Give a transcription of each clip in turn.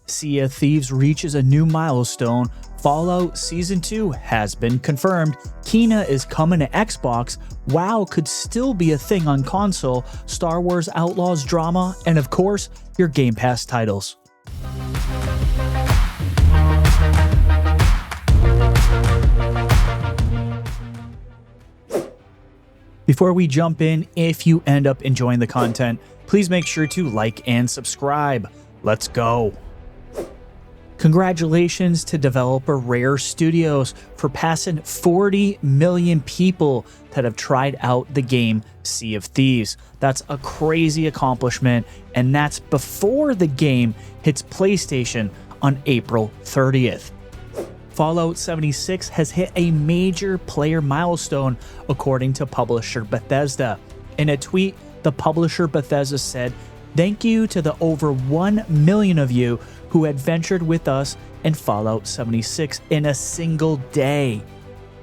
Sea of Thieves reaches a new milestone. Fallout Season 2 has been confirmed. Kena is coming to Xbox. WoW could still be a thing on console. Star Wars Outlaws drama, and of course, your Game Pass titles. Before we jump in, if you end up enjoying the content, please make sure to like and subscribe. Let's go. Congratulations to developer Rare Studios for passing 40 million people that have tried out the game Sea of Thieves. That's a crazy accomplishment, and that's before the game hits PlayStation on April 30th. Fallout 76 has hit a major player milestone, according to publisher Bethesda. In a tweet, the publisher Bethesda said, "Thank you to the over 1 million of you who adventured with us in Fallout 76 in a single day."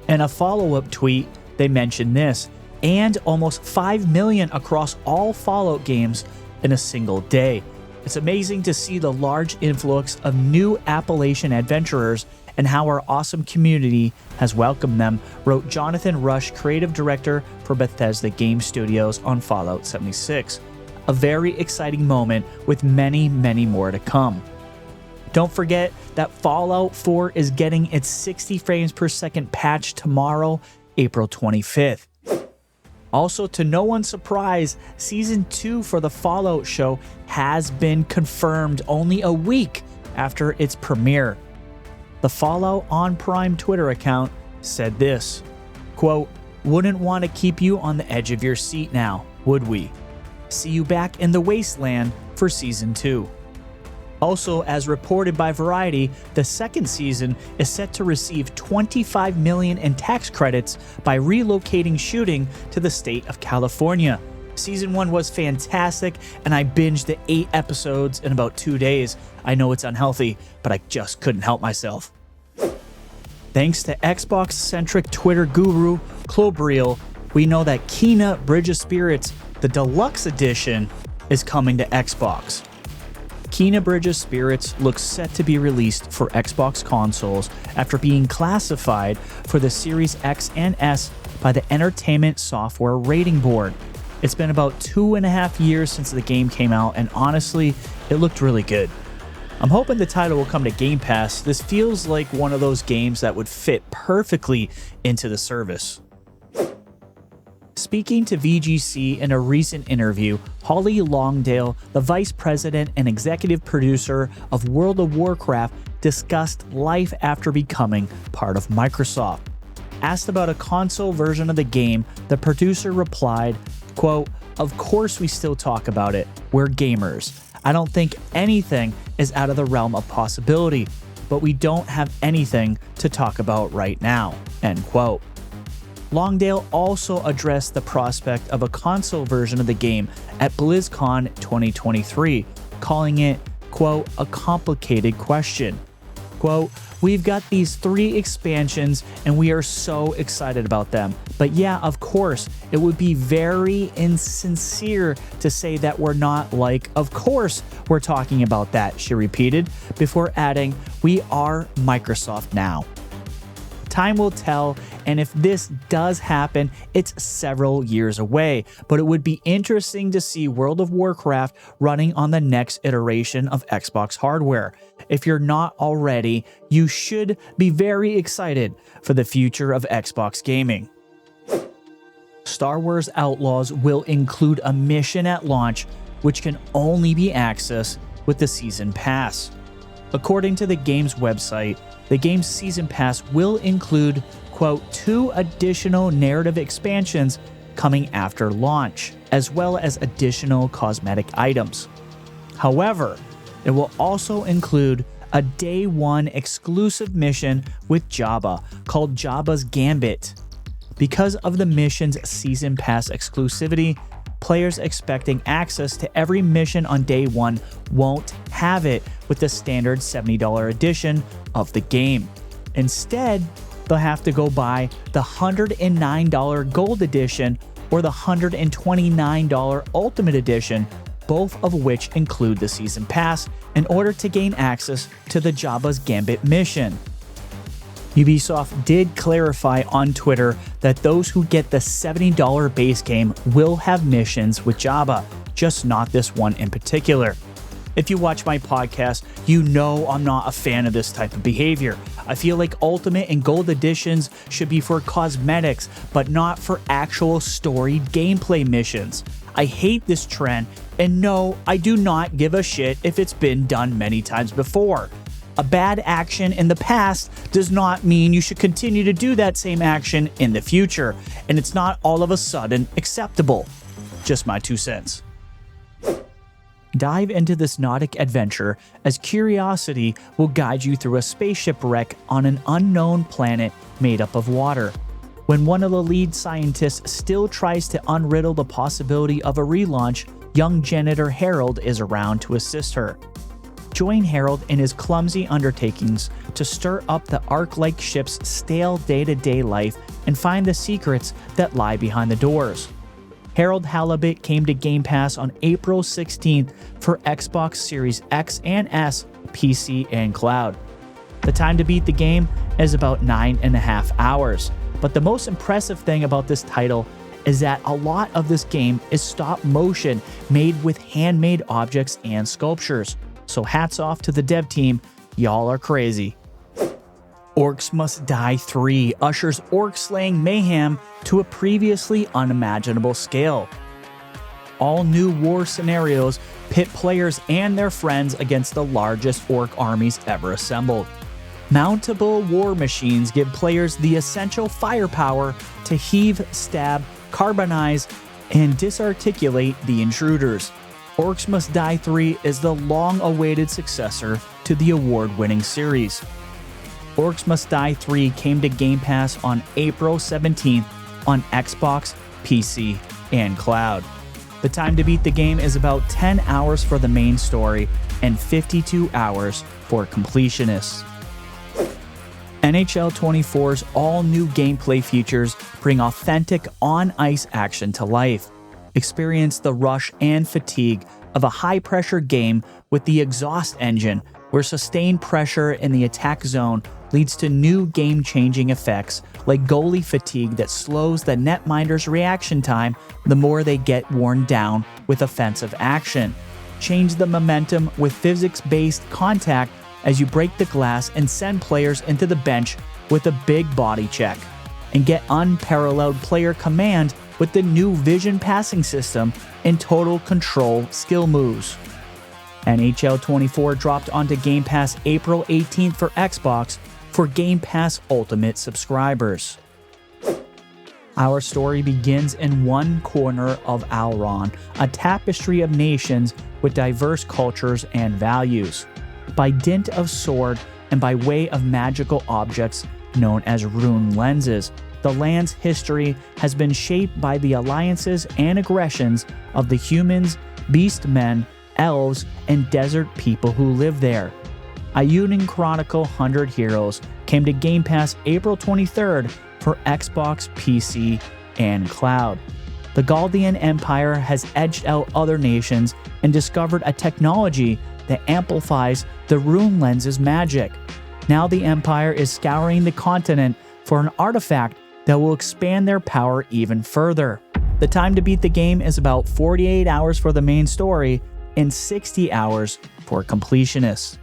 In a follow-up tweet, they mentioned this, and almost 5 million across all Fallout games in a single day. It's amazing to see the large influx of new Appalachian adventurers and how our awesome community has welcomed them, wrote Jonathan Rush, creative director for Bethesda Game Studios on Fallout 76. A very exciting moment with many, many more to come. Don't forget that Fallout 4 is getting its 60 frames per second patch tomorrow, April 25th. Also, to no one's surprise, Season 2 for the Fallout show has been confirmed only a week after its premiere. The Fallout on Prime Twitter account said this, quote, "Wouldn't want to keep you on the edge of your seat now, would we? See you back in the wasteland for Season 2. Also, as reported by Variety, the second season is set to receive $25 million in tax credits by relocating shooting to the state of California. Season 1 was fantastic, and I binged the 8 episodes in about 2 days. I know it's unhealthy, but I just couldn't help myself." Thanks to Xbox-centric Twitter guru Clobriel, we know that Kena Bridge of Spirits, the deluxe edition, is coming to Xbox. Kena Bridge of Spirits looks set to be released for Xbox consoles after being classified for the Series X and S by the Entertainment Software Rating Board. It's been about 2.5 years since the game came out, and honestly, it looked really good. I'm hoping the title will come to Game Pass. This feels like one of those games that would fit perfectly into the service. Speaking to VGC in a recent interview, Holly Longdale, the vice president and executive producer of World of Warcraft, discussed life after becoming part of Microsoft. Asked about a console version of the game, the producer replied, quote, "Of course we still talk about it. We're gamers. I don't think anything is out of the realm of possibility, but we don't have anything to talk about right now," end quote. Longdale also addressed the prospect of a console version of the game at BlizzCon 2023, calling it, quote, "a complicated question." Quote, "We've got these 3 expansions and we are so excited about them. But yeah, of course, it would be very insincere to say that we're not, like, of course we're talking about that," she repeated, before adding, "We are Microsoft now." Time will tell, and if this does happen, it's several years away, but it would be interesting to see World of Warcraft running on the next iteration of Xbox hardware. If you're not already, you should be very excited for the future of Xbox gaming. Star Wars Outlaws will include a mission at launch, which can only be accessed with the Season Pass. According to the game's website, the game's Season Pass will include, quote, 2 additional narrative expansions coming after launch, as well as additional cosmetic items. However, it will also include a Day 1 exclusive mission with Jabba called Jabba's Gambit. Because of the mission's Season Pass exclusivity, players expecting access to every mission on Day 1 won't have it with the standard $70 edition of the game. Instead, they'll have to go buy the $109 Gold Edition or the $129 Ultimate Edition both of which include the Season Pass in order to gain access to the Jabba's Gambit mission. Ubisoft did clarify on Twitter that those who get the $70 base game will have missions with Jabba, just not this one in particular. If you watch my podcast, you know I'm not a fan of this type of behavior. I feel like Ultimate and Gold Editions should be for cosmetics, but not for actual storied gameplay missions. I hate this trend, and no, I do not give a shit if it's been done many times before. A bad action in the past does not mean you should continue to do that same action in the future, and it's not all of a sudden acceptable. Just my 2 cents. Dive into this nautic adventure as curiosity will guide you through a spaceship wreck on an unknown planet made up of water. When one of the lead scientists still tries to unriddle the possibility of a relaunch, young janitor Harold is around to assist her. Join Harold in his clumsy undertakings to stir up the Ark-like ship's stale day-to-day life and find the secrets that lie behind the doors. Harold Halibut came to Game Pass on April 16th for Xbox Series X and S, PC, and cloud. The time to beat the game is about 9.5 hours, but the most impressive thing about this title is that a lot of this game is stop motion made with handmade objects and sculptures. So hats off to the dev team, y'all are crazy. Orcs Must Die 3 ushers orc slaying mayhem to a previously unimaginable scale. All new war scenarios pit players and their friends against the largest orc armies ever assembled. Mountable war machines give players the essential firepower to heave, stab, carbonize, and disarticulate the intruders. Orcs Must Die 3 is the long-awaited successor to the award-winning series. Orcs Must Die 3 came to Game Pass on April 17th on Xbox, PC, and cloud. The time to beat the game is about 10 hours for the main story and 52 hours for completionists. NHL 24's all-new gameplay features bring authentic on-ice action to life. Experience the rush and fatigue of a high-pressure game with the exhaust engine, where sustained pressure in the attack zone leads to new game-changing effects like goalie fatigue that slows the netminder's reaction time the more they get worn down with offensive action. Change the momentum with physics-based contact as you break the glass and send players into the bench with a big body check. And get unparalleled player command with the new Vision passing system and Total Control skill moves. NHL 24 dropped onto Game Pass April 18th for Xbox for Game Pass Ultimate subscribers. Our story begins in one corner of Alron, a tapestry of nations with diverse cultures and values. By dint of sword and by way of magical objects known as rune lenses, the land's history has been shaped by the alliances and aggressions of the humans, beast men, elves, and desert people who live there. Eiyuden Chronicle 100 Heroes came to Game Pass April 23rd for Xbox, PC, and cloud. The Galdian Empire has edged out other nations and discovered a technology that amplifies the rune lens's magic. Now the Empire is scouring the continent for an artifact that will expand their power even further. The time to beat the game is about 48 hours for the main story and 60 hours for completionists.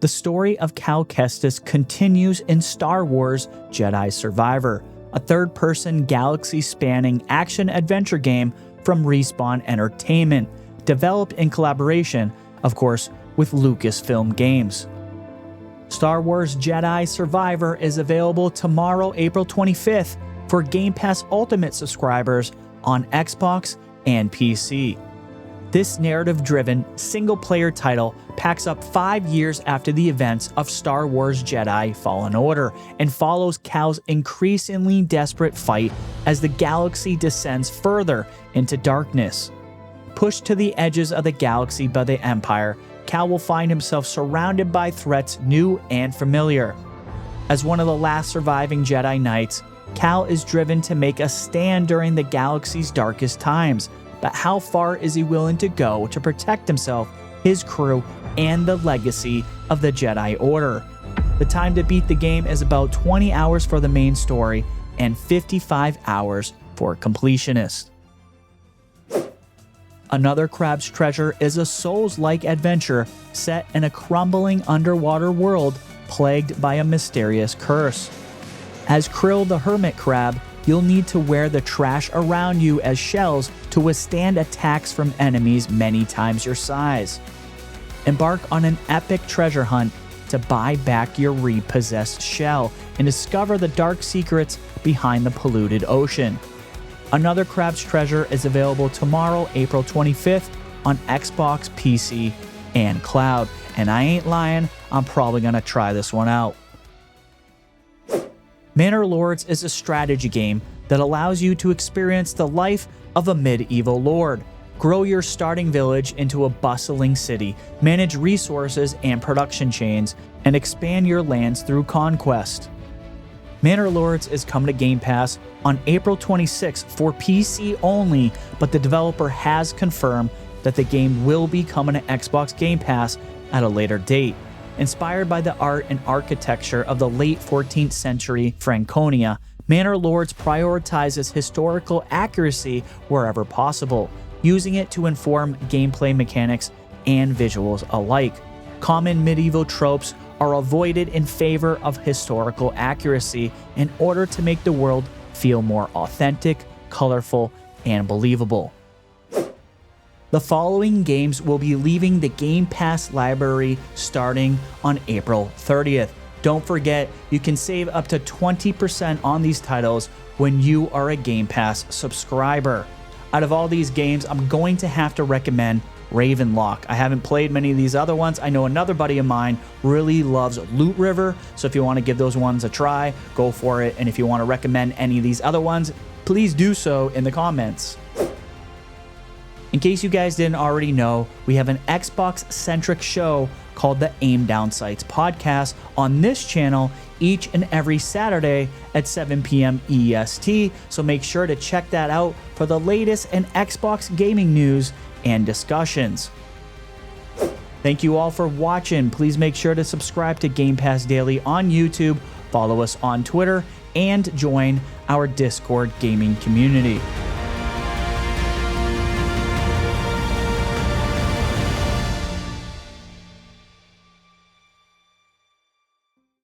The story of Cal Kestis continues in Star Wars Jedi Survivor, a third-person galaxy-spanning action-adventure game from Respawn Entertainment, developed in collaboration, of course, with Lucasfilm Games. Star Wars Jedi Survivor is available tomorrow, April 25th, for Game Pass Ultimate subscribers on Xbox and PC. This narrative-driven, single-player title packs up 5 years after the events of Star Wars Jedi Fallen Order and follows Cal's increasingly desperate fight as the galaxy descends further into darkness. Pushed to the edges of the galaxy by the Empire, Cal will find himself surrounded by threats new and familiar. As one of the last surviving Jedi Knights, Cal is driven to make a stand during the galaxy's darkest times, but how far is he willing to go to protect himself, his crew, and the legacy of the Jedi Order? The time to beat the game is about 20 hours for the main story and 55 hours for completionists. Another Crab's Treasure is a Souls-like adventure set in a crumbling underwater world plagued by a mysterious curse. As Krill the Hermit Crab, you'll need to wear the trash around you as shells to withstand attacks from enemies many times your size. Embark on an epic treasure hunt to buy back your repossessed shell and discover the dark secrets behind the polluted ocean. Another Crab's Treasure is available tomorrow, April 25th on Xbox, PC, and Cloud. And I ain't lying, I'm probably gonna try this one out. Manor Lords is a strategy game that allows you to experience the life of a medieval lord. Grow your starting village into a bustling city, manage resources and production chains, and expand your lands through conquest. Manor Lords is coming to Game Pass on April 26 for PC only, but the developer has confirmed that the game will be coming to Xbox Game Pass at a later date. Inspired by the art and architecture of the late 14th century Franconia, Manor Lords prioritizes historical accuracy wherever possible, using it to inform gameplay mechanics and visuals alike. Common medieval tropes are avoided in favor of historical accuracy in order to make the world feel more authentic, colorful, and believable. The following games will be leaving the Game Pass library starting on April 30th. Don't forget, you can save up to 20% on these titles when you are a Game Pass subscriber. Out of all these games, I'm going to have to recommend Ravenlock. I haven't played many of these other ones. I know another buddy of mine really loves Loot River, so if you want to give those ones a try, go for it. And if you want to recommend any of these other ones, please do so in the comments. In case you guys didn't already know, we have an Xbox-centric show called the Aim Down Sights podcast on this channel each and every Saturday at 7 p.m. EST, so make sure to check that out for the latest in Xbox gaming news and discussions. Thank you all for watching. Please make sure to subscribe to Game Pass Daily on YouTube, follow us on Twitter, and join our Discord gaming community.